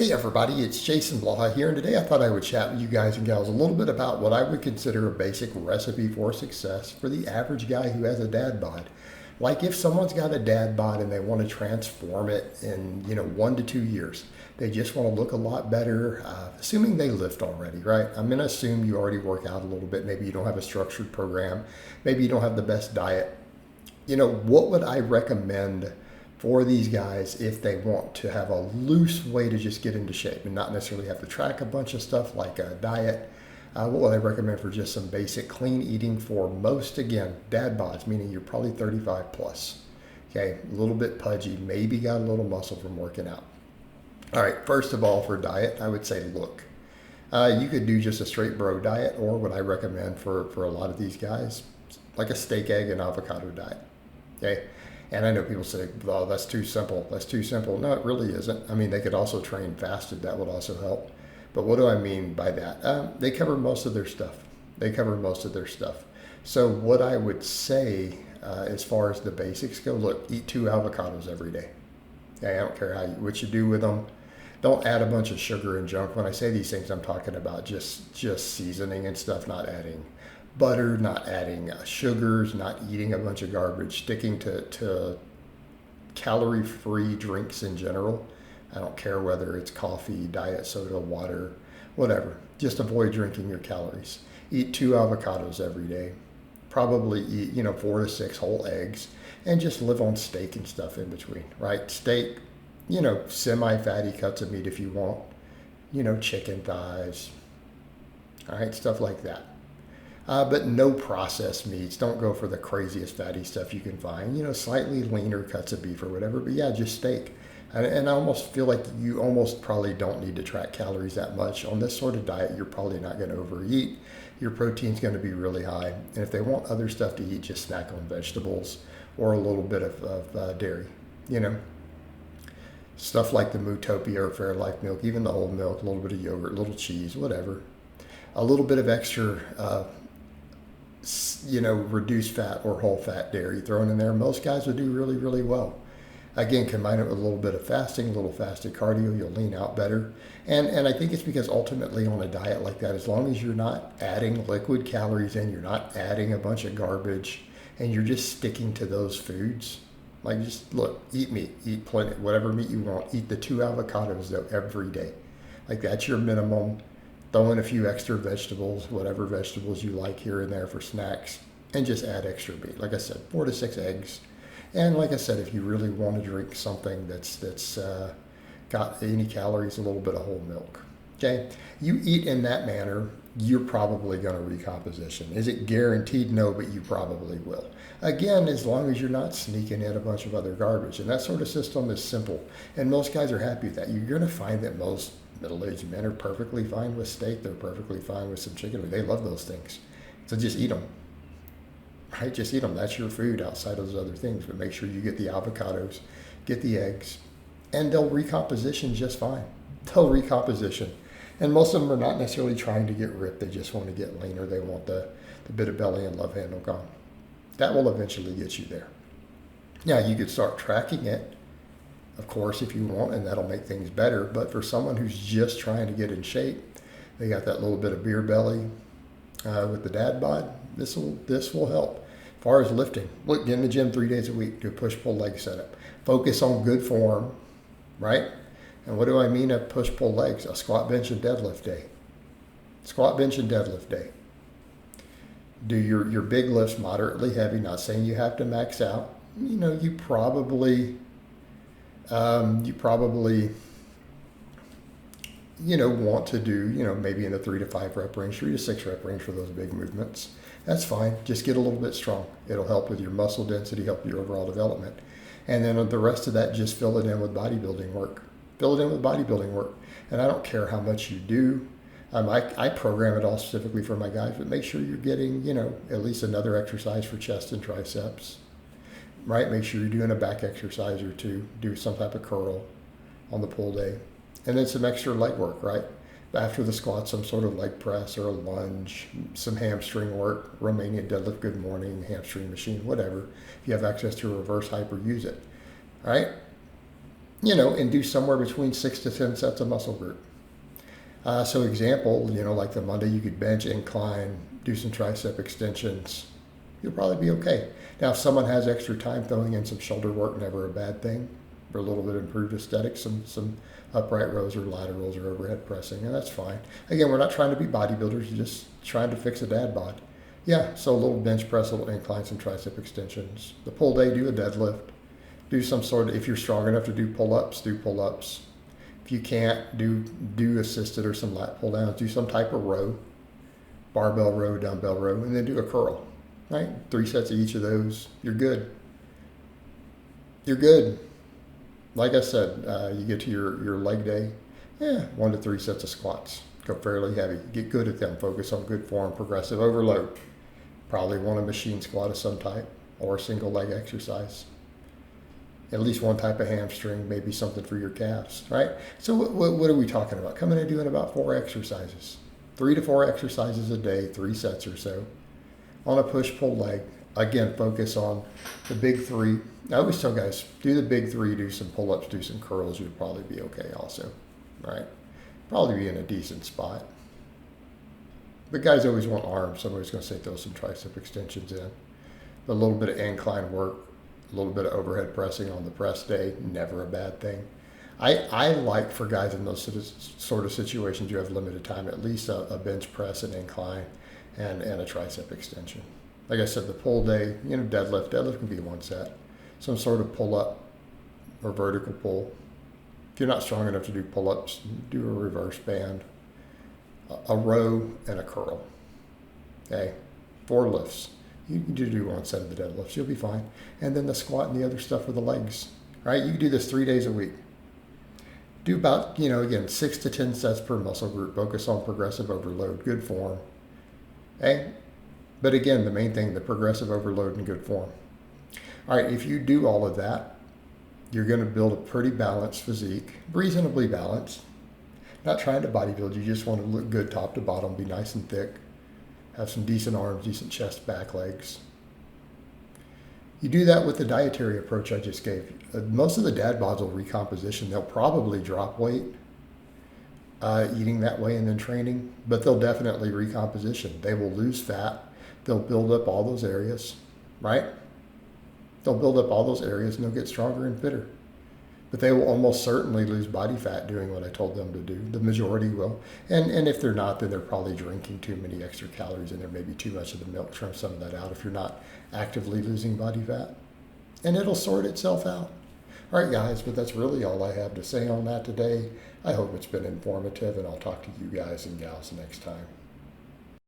Hey everybody, it's Jason Blaha here, and today I thought I would chat with you guys and gals a little bit about what I would consider a basic recipe for success for the average guy who has a dad bod. Like if someone's got a dad bod and they want to transform it in 1 to 2 years, they just want to look a lot better, assuming they lift already, right? I'm going to assume you already work out a little bit. Maybe you don't have a structured program. Maybe you don't have the best diet. What would I recommend for these guys if they want to have a loose way to just get into shape and not necessarily have to track a bunch of stuff like a diet? What would I recommend for just some basic clean eating for most, again, dad bods, meaning you're probably 35 plus. Okay, a little bit pudgy, maybe got a little muscle from working out. All right, first of all, for diet, I would say look. You could do just a straight bro diet, or what I recommend for a lot of these guys, like a steak, egg, and avocado diet. Okay. And I know people say, oh, that's too simple. That's too simple. No, it really isn't. I mean, they could also train fasted. That would also help. But what do I mean by that? They cover most of their stuff. So what I would say as far as the basics go, look, eat 2 avocados every day. Okay, I don't care what you do with them. Don't add a bunch of sugar and junk. When I say these things, I'm talking about just seasoning and stuff, not adding butter, not adding sugars, not eating a bunch of garbage, sticking to calorie-free drinks in general. I don't care whether it's coffee, diet soda, water, whatever. Just avoid drinking your calories. Eat 2 avocados every day. Probably eat, 4 to 6 whole eggs, and just live on steak and stuff in between, right? Steak, semi-fatty cuts of meat if you want, chicken thighs, all right, stuff like that. But no processed meats. Don't go for the craziest fatty stuff you can find. Slightly leaner cuts of beef or whatever. But yeah, just steak. And I almost feel like you almost probably don't need to track calories that much. On this sort of diet, you're probably not going to overeat. Your protein's going to be really high. And if they want other stuff to eat, just snack on vegetables or a little bit of dairy. Stuff like the Mootopia or Fairlife milk, even the whole milk, a little bit of yogurt, a little cheese, whatever. A little bit of extra reduced fat or whole fat dairy thrown in there. Most guys would do really, really well. Again, combine it with a little bit of fasting, a little fasted cardio, you'll lean out better. And I think it's because ultimately on a diet like that, as long as you're not adding liquid calories in, you're not adding a bunch of garbage, and you're just sticking to those foods, like just look, eat meat, eat plenty, whatever meat you want, eat the 2 avocados though every day. Like that's your minimum. Throw in a few extra vegetables, whatever vegetables you like here and there for snacks, and just add extra meat. Like I said, 4 to 6 eggs. And like I said, if you really want to drink something that's got any calories, a little bit of whole milk. Okay? You eat in that manner, you're probably going to recomposition. Is it guaranteed? No, but you probably will. Again, as long as you're not sneaking in a bunch of other garbage. And that sort of system is simple. And most guys are happy with that. You're going to find that most middle-aged men are perfectly fine with steak. They're perfectly fine with some chicken. They love those things. So just eat them. Right? Just eat them. That's your food outside of those other things. But make sure you get the avocados, get the eggs, and they'll recomposition just fine. They'll recomposition. And most of them are not necessarily trying to get ripped. They just want to get leaner. They want the bit of belly and love handle gone. That will eventually get you there. Now, you could start tracking it, of course, if you want, and that'll make things better. But for someone who's just trying to get in shape, they got that little bit of beer belly with the dad bod, this will help. As far as lifting, look, get in the gym 3 days a week, do a push-pull leg setup. Focus on good form, right? And what do I mean of push-pull legs? A squat, bench, and deadlift day. Squat, bench, and deadlift day. Do your big lifts moderately heavy, not saying you have to max out. You probably want to do, maybe in the 3 to 5 rep range, 3 to 6 rep range for those big movements. That's fine. Just get a little bit strong. It'll help with your muscle density, help your overall development. And then the rest of that, just fill it in with bodybuilding work. And I don't care how much you do. I program it all specifically for my guys, but make sure you're getting, at least another exercise for chest and triceps. Right? Make sure you're doing a back exercise or 2. Do some type of curl on the pull day. And then some extra leg work, right? After the squat, some sort of leg press or a lunge, some hamstring work, Romanian deadlift, good morning, hamstring machine, whatever. If you have access to a reverse hyper, use it. All right? and do somewhere between 6 to 10 sets of muscle group. So example, like the Monday you could bench, incline, do some tricep extensions. You'll probably be okay. Now, if someone has extra time, throwing in some shoulder work, never a bad thing. For a little bit improved aesthetics, some upright rows or laterals or overhead pressing, and that's fine. Again, we're not trying to be bodybuilders, you're just trying to fix a dad bod. Yeah, so a little bench press, a little incline, some tricep extensions. The pull day, do a deadlift. Do some sort of, if you're strong enough to do pull-ups, do pull-ups. If you can't, do assisted or some lat pull downs, do some type of row, barbell row, dumbbell row, and then do a curl, right? 3 sets of each of those, you're good. You're good. Like I said, you get to your leg day, 1 to 3 sets of squats. Go fairly heavy. Get good at them. Focus on good form, progressive overload. Probably want a machine squat of some type or a single leg exercise. At least one type of hamstring, maybe something for your calves, right? So what are we talking about? Coming in and doing about 4 exercises. 3 to 4 exercises a day, 3 sets or so. On a push-pull leg, again, focus on the big 3. I always tell guys, do the big 3, do some pull-ups, do some curls, you'll probably be okay also, right? Probably be in a decent spot. But guys always want arms. Somebody's going to say throw some tricep extensions in. A little bit of incline work, a little bit of overhead pressing on the press day, never a bad thing. I like for guys in those sort of situations, you have limited time, at least a bench press, an incline, and a tricep extension. Like I said, the pull day, deadlift can be 1 set. Some sort of pull-up or vertical pull. If you're not strong enough to do pull-ups, do a reverse band, a row, and a curl. Okay, 4 lifts. You can do 1 set of the deadlifts, you'll be fine. And then the squat and the other stuff for the legs, right? You can do this 3 days a week. Do about, again, 6 to 10 sets per muscle group. Focus on progressive overload, good form. Okay? But again, the main thing, the progressive overload and good form. All right, if you do all of that, you're going to build a pretty balanced physique, reasonably balanced. Not trying to bodybuild, you just want to look good top to bottom, be nice and thick. Have some decent arms, decent chest, back, legs. You do that with the dietary approach I just gave. Most of the dad bods will recomposition. They'll probably drop weight eating that way and then training, but they'll definitely recomposition. They will lose fat. They'll build up all those areas, right? They'll build up all those areas and they'll get stronger and fitter. But they will almost certainly lose body fat doing what I told them to do. The majority will. And if they're not, then they're probably drinking too many extra calories and there may be too much of the milk. Trim some of that out if you're not actively losing body fat. And it'll sort itself out. All right, guys, but that's really all I have to say on that today. I hope it's been informative, and I'll talk to you guys and gals next time.